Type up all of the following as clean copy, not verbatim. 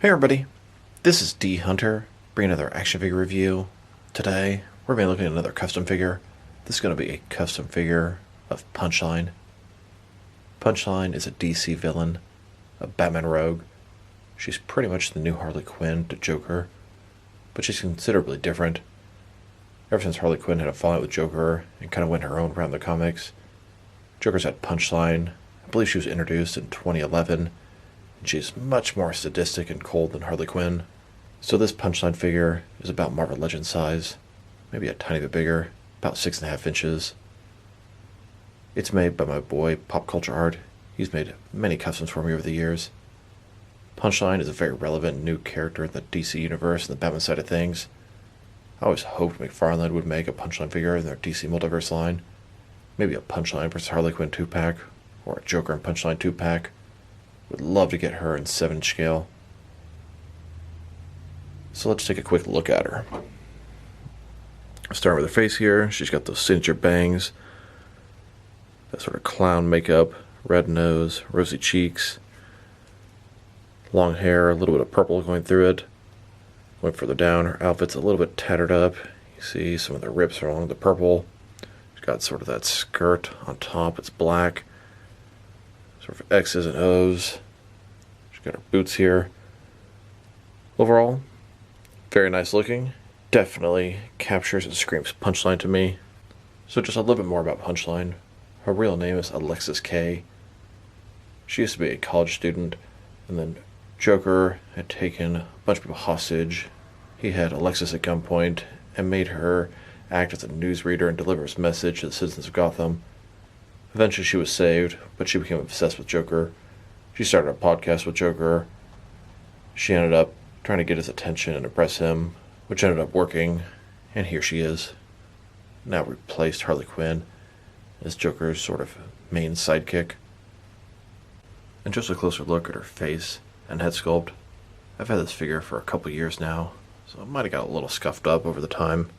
Hey everybody, this is D Hunter, bringing another action figure review. Today, we're going to be looking at another custom figure. This is going to be a custom figure of Punchline. Punchline is a DC villain, a Batman rogue. She's pretty much the new Harley Quinn to Joker, but she's considerably different. Ever since Harley Quinn had a fallout with Joker and kind of went her own round the comics, Joker's had Punchline. I believe she was introduced in 2011. She's much more sadistic and cold than Harley Quinn. So this Punchline figure is about Marvel Legends size, maybe a tiny bit bigger, about 6.5 inches. It's made by my boy Pop Culture Art. He's made many customs for me over the years. Punchline is a very relevant new character in the DC universe and the Batman side of things. I always hoped McFarlane would make a Punchline figure in their DC Multiverse line. Maybe a Punchline vs. Harley Quinn 2-pack, or a Joker and Punchline 2-pack. Would love to get her in 7-inch scale. So let's take a quick look at her. Starting with her face here, she's got those signature bangs, that sort of clown makeup, red nose, rosy cheeks, long hair, a little bit of purple going through it. Going further down, her outfit's a little bit tattered up. You see some of the rips are along the purple. She's got sort of that skirt on top, it's black. Sort of X's and O's. She's got her boots here. Overall, very nice looking. Definitely captures and screams Punchline to me. So just a little bit more about Punchline. Her real name is Alexis K. She used to be a college student, and then Joker had taken a bunch of people hostage. He had Alexis at gunpoint and made her act as a newsreader and deliver his message to the citizens of Gotham. Eventually she was saved, but she became obsessed with Joker. She started a podcast with Joker. She ended up trying to get his attention and impress him, which ended up working, and here she is. Now replaced Harley Quinn as Joker's sort of main sidekick. And just a closer look at her face and head sculpt. I've had this figure for a couple years now, so it might have got a little scuffed up over the time.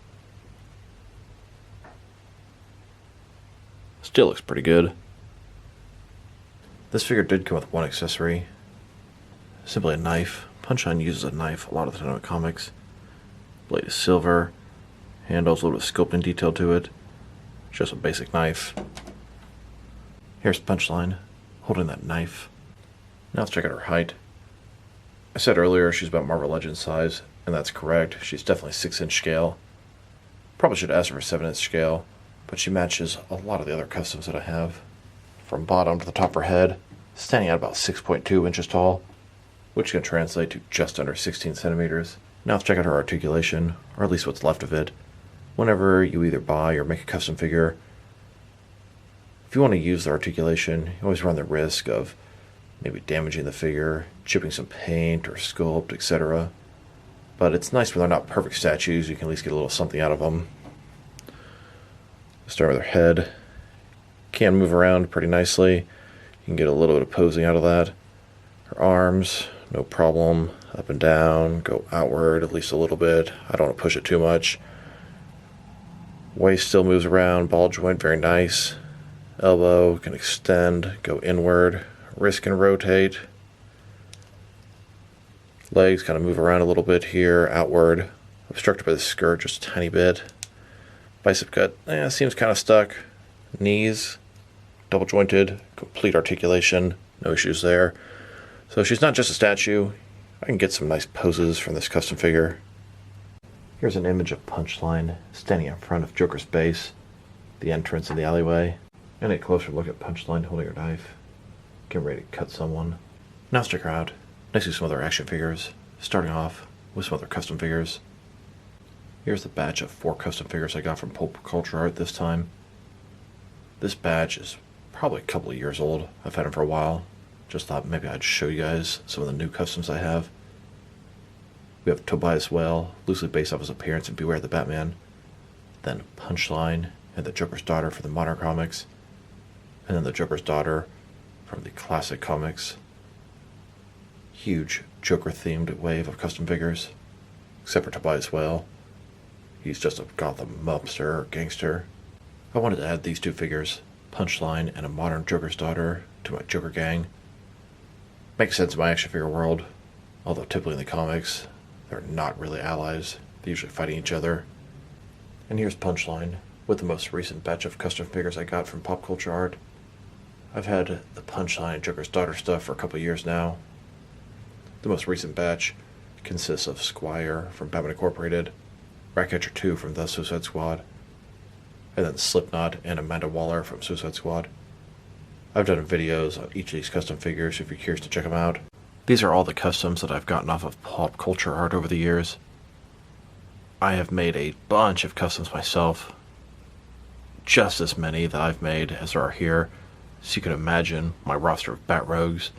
Still looks pretty good. This figure did come with one accessory. Simply a knife. Punchline uses a knife a lot of the time in comics. Blade is silver. Handle's a little bit of sculpting detail to it. Just a basic knife. Here's Punchline, holding that knife. Now let's check out her height. I said earlier she's about Marvel Legends size, and that's correct. She's definitely 6-inch scale. Probably should ask her for 7-inch scale, but she matches a lot of the other customs that I have. From bottom to the top of her head, standing at about 6.2 inches tall, which can translate to just under 16 centimeters. Now let's check out her articulation, or at least what's left of it. Whenever you either buy or make a custom figure, if you want to use the articulation, you always run the risk of maybe damaging the figure, chipping some paint or sculpt, etc. But it's nice when they're not perfect statues, you can at least get a little something out of them. Start with her head. Can move around pretty nicely. You can get a little bit of posing out of that. Her arms, no problem. Up and down, go outward at least a little bit. I don't want to push it too much. Waist still moves around. Ball joint, very nice. Elbow can extend, go inward. Wrist can rotate. Legs kind of move around a little bit here, outward. Obstructed by the skirt just a tiny bit. Bicep cut, seems kind of stuck. Knees, double jointed, complete articulation, no issues there. So she's not just a statue. I can get some nice poses from this custom figure. Here's an image of Punchline standing in front of Joker's base, the entrance in the alleyway, and a closer look at Punchline holding her knife, getting ready to cut someone. Now let's check her out. Next to some other action figures, starting off with some other custom figures. Here's the batch of 4 custom figures I got from Pop Culture Art this time. This batch is probably a couple of years old. I've had them for a while. Just thought maybe I'd show you guys some of the new customs I have. We have Tobias Whale, loosely based off his appearance in Beware the Batman. Then Punchline and the Joker's daughter for the modern comics. And then the Joker's daughter from the classic comics. Huge Joker-themed wave of custom figures. Except for Tobias Whale. He's just a Gotham mobster or gangster. I wanted to add these 2 figures, Punchline and a modern Joker's daughter, to my Joker gang. Makes sense in my action figure world. although typically in the comics, they're not really allies. They're usually fighting each other. And here's Punchline, with the most recent batch of custom figures I got from Pop Culture Art. I've had the Punchline and Joker's daughter stuff for a couple years now. The most recent batch consists of Squire from Batman Incorporated, Ratcatcher 2 from The Suicide Squad, and then Slipknot and Amanda Waller from Suicide Squad. I've done videos on each of these custom figures if you're curious to check them out. These are all the customs that I've gotten off of Pop Culture Art over the years. I have made a bunch of customs myself, just as many that I've made as there are here, so you can imagine my roster of Bat Rogues.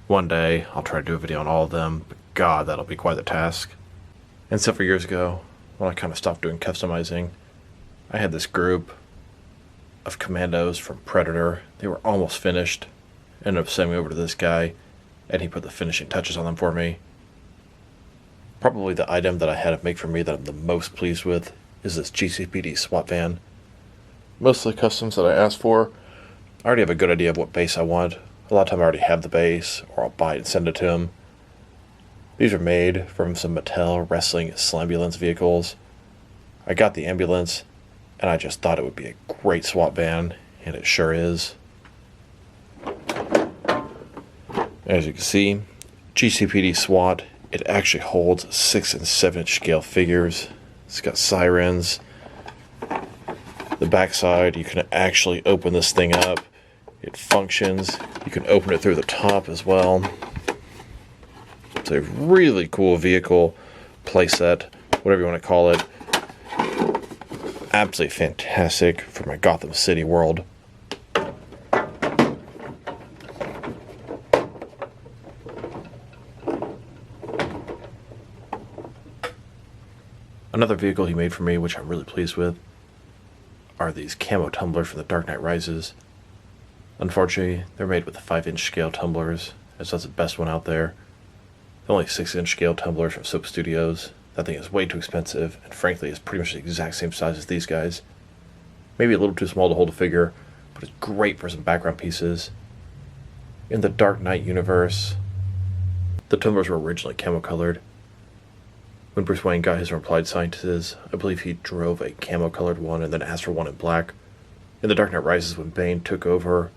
One day, I'll try to do a video on all of them, but God, that'll be quite the task. And several years ago, when I kind of stopped doing customizing, I had this group of commandos from Predator. They were almost finished. Ended up sending me over to this guy, and he put the finishing touches on them for me. Probably the item that I had him make for me that I'm the most pleased with is this GCPD SWAT van. Most of the customs that I asked for, I already have a good idea of what base I want. A lot of time I already have the base, or I'll buy it and send it to him. These are made from some Mattel wrestling Slambulance vehicles. I got the ambulance, and I just thought it would be a great SWAT van, and it sure is. As you can see, GCPD SWAT, it actually holds 6 and 7 inch scale figures. It's got sirens. The backside, you can actually open this thing up. It functions. You can open it through the top as well. It's a really cool vehicle, playset, whatever you want to call it. Absolutely fantastic for my Gotham City world. Another vehicle he made for me, which I'm really pleased with, are these camo tumblers from The Dark Knight Rises. Unfortunately, they're made with the 5-inch scale tumblers, as that's the best one out there. The only 6-inch scale tumblers from Soap Studios. That thing is way too expensive, and frankly is pretty much the exact same size as these guys. Maybe a little too small to hold a figure, but it's great for some background pieces. In the Dark Knight universe, the tumblers were originally camo colored. When Bruce Wayne got his from Applied Sciences, I believe he drove a camo colored one and then asked for one in black. In The Dark Knight Rises, when Bane took over,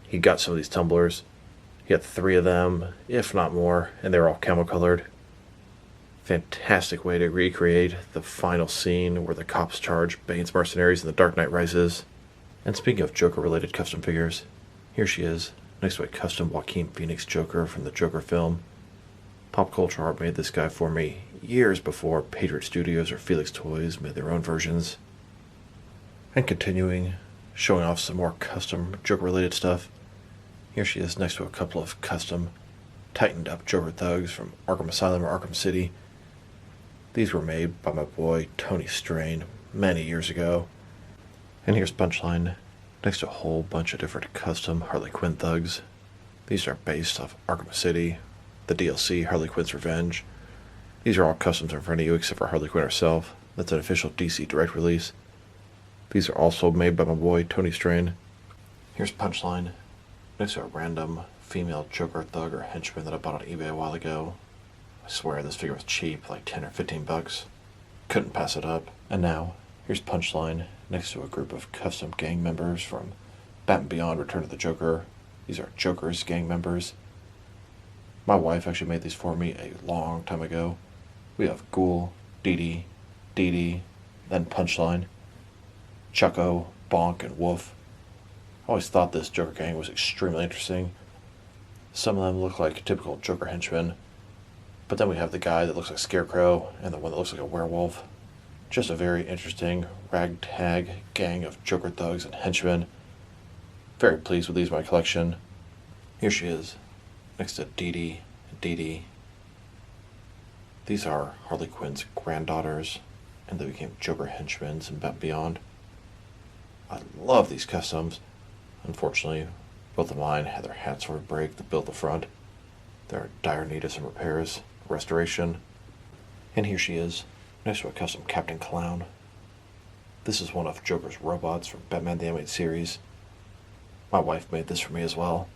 he got some of these tumblers. He had 3 of them, if not more, and they were all camo colored. Fantastic way to recreate the final scene where the cops charge Bane's mercenaries in The Dark Knight Rises. And speaking of Joker-related custom figures, here she is, next to a custom Joaquin Phoenix Joker from the Joker film. Pop Culture Art made this guy for me years before Patriot Studios or Felix Toys made their own versions. And continuing, showing off some more custom Joker-related stuff, here she is next to a couple of custom, tightened-up Joker thugs from Arkham Asylum or Arkham City. These were made by my boy Tony Strain many years ago. And here's Punchline, next to a whole bunch of different custom Harley Quinn thugs. These are based off Arkham City, the DLC Harley Quinn's Revenge. These are all customs in front of you except for Harley Quinn herself. That's an official DC Direct release. These are also made by my boy Tony Strain. Here's Punchline, next to a random female Joker thug or henchman that I bought on eBay a while ago. I swear this figure was cheap, like 10 or 15 bucks. Couldn't pass it up. And now, here's Punchline, next to a group of custom gang members from Batman Beyond Return of the Joker. These are Joker's gang members. My wife actually made these for me a long time ago. We have Ghoul, Dee Dee, then Punchline, Chucko, Bonk, and Wolf. I always thought this Joker gang was extremely interesting. Some of them look like typical Joker henchmen, but then we have the guy that looks like Scarecrow and the one that looks like a werewolf. Just a very interesting ragtag gang of Joker thugs and henchmen. Very pleased with these in my collection. Here she is, next to Dee Dee. These are Harley Quinn's granddaughters, and they became Joker henchmen in Batman Beyond. I love these customs. Unfortunately, both of mine had their hats sort of break to build the front. They're in dire need of some repairs, restoration. And here she is, next to a custom Captain Clown. This is one of Joker's robots from Batman the Animated Series. My wife made this for me as well.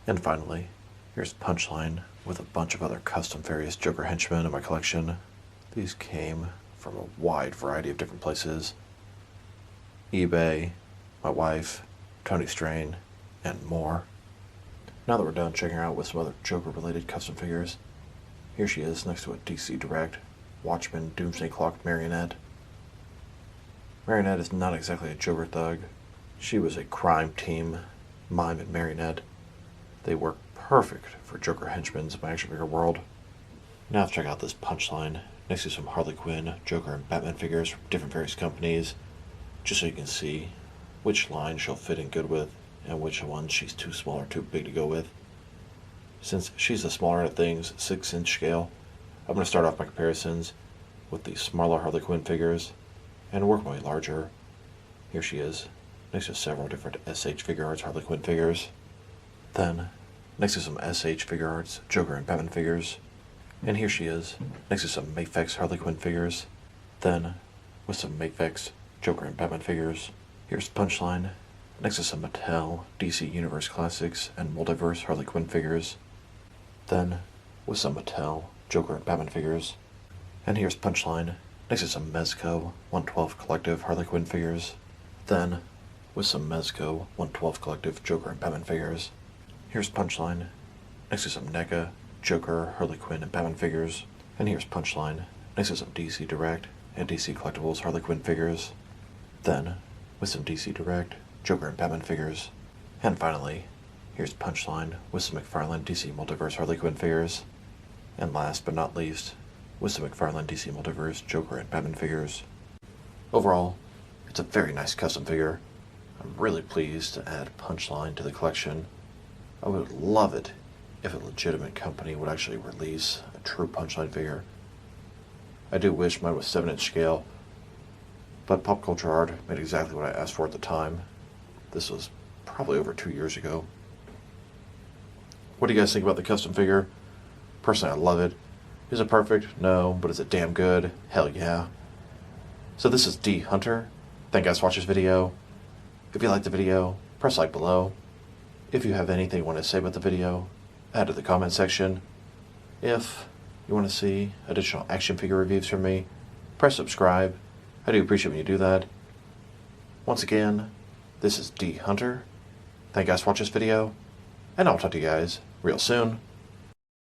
And finally, here's Punchline, with a bunch of other custom various Joker henchmen in my collection. These came from a wide variety of different places. eBay, my wife, Tony Strain, and more. Now that we're done checking her out with some other Joker-related custom figures, here she is next to a DC Direct Watchmen Doomsday Clock Marionette. Marionette is not exactly a Joker thug. She was a crime team mime and marionette. They work perfect for Joker henchmen in my action figure world. Now let's check out this Punchline next to some Harley Quinn, Joker, and Batman figures from different various companies, just so you can see which line she'll fit in good with and which one she's too small or too big to go with. Since she's the smaller end of things, 6-inch scale, I'm going to start off my comparisons with the smaller Harley Quinn figures and work my way larger. Here she is, next to several different SH Figure Arts Harley Quinn figures. Then, next to some SH Figure Arts Joker and Batman figures. And here she is, next to some Mafex Harley Quinn figures. Then, with some Mafex Joker and Batman figures. Here's Punchline, next to some Mattel DC Universe Classics and Multiverse Harley Quinn figures. Then, with some Mattel Joker and Batman figures. And here's Punchline, next to some Mezco 112 Collective Harley Quinn figures. Then, with some Mezco 112 Collective Joker and Batman figures. Here's Punchline, next to some NECA Joker, Harley Quinn, and Batman figures. And here's Punchline, next to some DC Direct and DC Collectibles Harley Quinn figures. Then, with some DC Direct, Joker, and Batman figures. And finally, here's Punchline with some McFarlane DC Multiverse Harley Quinn figures. And last but not least, with some McFarlane DC Multiverse Joker and Batman figures. Overall, it's a very nice custom figure. I'm really pleased to add Punchline to the collection. I would love it if a legitimate company would actually release a true Punchline figure. I do wish mine was 7-inch scale, but Pop Culture Art made exactly what I asked for at the time. This was probably over 2 years ago. What do you guys think about the custom figure? Personally, I love it. Is it perfect? No. But is it damn good? Hell yeah. So this is D Hunter. Thank you guys for watching this video. If you liked the video, press like below. If you have anything you want to say about the video, add to the comment section. If you want to see additional action figure reviews from me, press subscribe. I do appreciate when you do that. Once again, this is D Hunter. Thank you guys for watching this video, and I'll talk to you guys real soon.